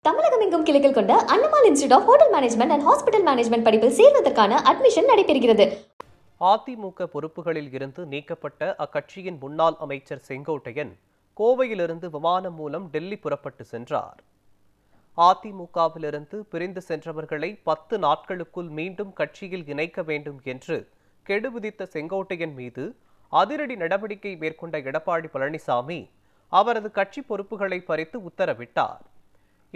தமிழகம் எங்கும் கிளைகள் கொண்ட Annamalai Institute of Hotel Management and Hospital Management படிப்பில் சேர்வதற்கான அட்மிஷன் நடைபெறுகிறது. அதிமுக பொறுப்புகளில் இருந்து நீக்கப்பட்ட அக்கட்சியின் முன்னாள் அமைச்சர் செங்கோட்டையன் கோவையிலிருந்து விமானம் மூலம் டெல்லி புறப்பட்டு சென்றார். அதிமுகவிலிருந்து பிரிந்து சென்றவர்களை 10 நாட்களுக்குள் மீண்டும் கட்சியில் இணைக்க வேண்டும் என்று கெடு விதித்த செங்கோட்டையன் மீது அதிரடி நடவடிக்கை மேற்கொண்ட எடப்பாடி பழனிசாமி அவரது கட்சி பொறுப்புகளை பறித்து உத்தரவிட்டார்.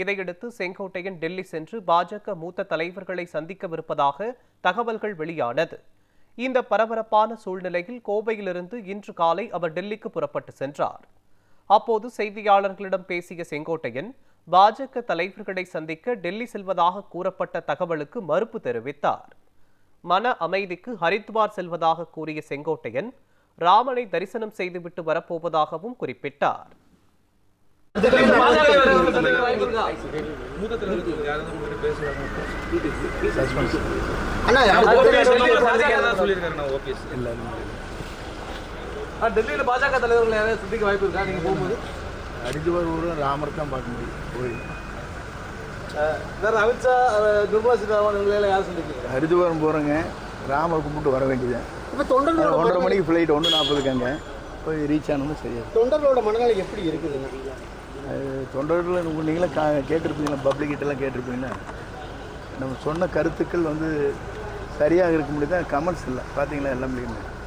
இதையடுத்து செங்கோட்டையன் டெல்லி சென்று பாஜக மூத்த தலைவர்களை சந்திக்கவிருப்பதாக தகவல்கள் வெளியானது. இந்த பரபரப்பான சூழ்நிலையில் கோவையிலிருந்து இன்று காலை அவர் டெல்லிக்கு புறப்பட்டு சென்றார். அப்போது செய்தியாளர்களிடம் பேசிய செங்கோட்டையன் பாஜக தலைவர்களை சந்திக்க டெல்லி செல்வதாக கூறப்பட்ட தகவலுக்கு மறுப்பு தெரிவித்தார். மன அமைதிக்கு ஹரித்வார் செல்வதாக கூறிய செங்கோட்டையன் ராமனை தரிசனம் செய்துவிட்டு வரப்போவதாகவும் குறிப்பிட்டார். டெல்லியில் பாஜக தலைவர்கள் யாராவது சந்திக்க வாய்ப்பு இருக்கா? நீங்க போகும்போது ஹரித்வார் ராமர் தான் பார்க்க முடியும். வேற அமித்ஷா, நிர்மலா சீதாராமன் இவங்களெல்லாம் யாரும் சந்திக்கிறீங்க? ஹரித்வாரம் போகிறேங்க, ராமர் கும்பிட்டு வர வேண்டியது. இப்போ தொண்டர்களோட 1:30 மணிக்கு ஃப்ளைட் 1:40 போய் ரீச் ஆனதும் சரியாது. தொண்டர்களோட மனநிலை எப்படி இருக்குதுங்க? தொண்டர்கள் நீங்களும் கேட்டிருப்பீங்களா, பப்ளிக்கிட்டெல்லாம் கேட்டிருப்பீங்களா, நம்ம சொன்ன கருத்துக்கள் சரியாக இருக்க முடியாது. கமெண்ட்ஸ் இல்லை பார்த்தீங்களா, எல்லாம்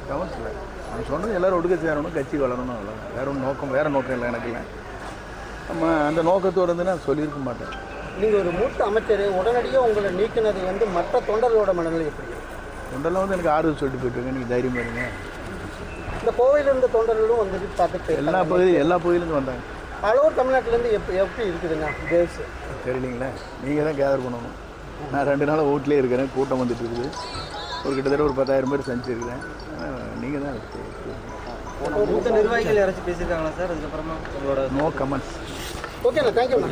கமெண்ட்ஸ் இல்லை. நம்ம சொன்னது எல்லோரும் ஒடுக்க சேரணும், கட்சி வளரணும், அவ்வளோ. வேறு நோக்கம் இல்லை எனக்கு இல்லை. நம்ம அந்த நோக்கத்தோடு வந்து நான் சொல்லியிருக்க மாட்டேன். நீங்கள் ஒரு மூத்த அமைச்சர் உடனடியாக உங்களை நீக்கினது மற்ற தொண்டர்களோட மனநிலை எப்படி? தொண்டரெல்லாம் எனக்கு ஆறுதல் சொல்லிட்டு போயிட்டுருங்க, நீங்கள் தைரியமாக இருங்க. இந்த கோவையில் இருந்த தொண்டர்களும் பார்த்துட்டு எல்லா பகுதியிலேருந்து வந்தாங்க. அளவு தமிழ்நாட்டிலேருந்து எப்படி இருக்குதுங்க கேர்ள்ஸ்? தெரியலீங்களே, நீங்கள் தான் கேதர் பண்ணணும். நான் 2 நாள் வீட்டிலே இருக்கிறேன், கூட்டம் வந்துட்டு இருக்குது. கிட்டத்தட்ட ஒரு 10,000 பேர் சந்திச்சிருக்கிறேன். நீங்கள் தான் மூத்த நிர்வாகிகள் யாராச்சும் பேசியிருக்காங்களா சார்? அதுக்கப்புறமா நோ கமெண்ட்ஸ். ஓகேண்ணா, தேங்க்யூண்ணா.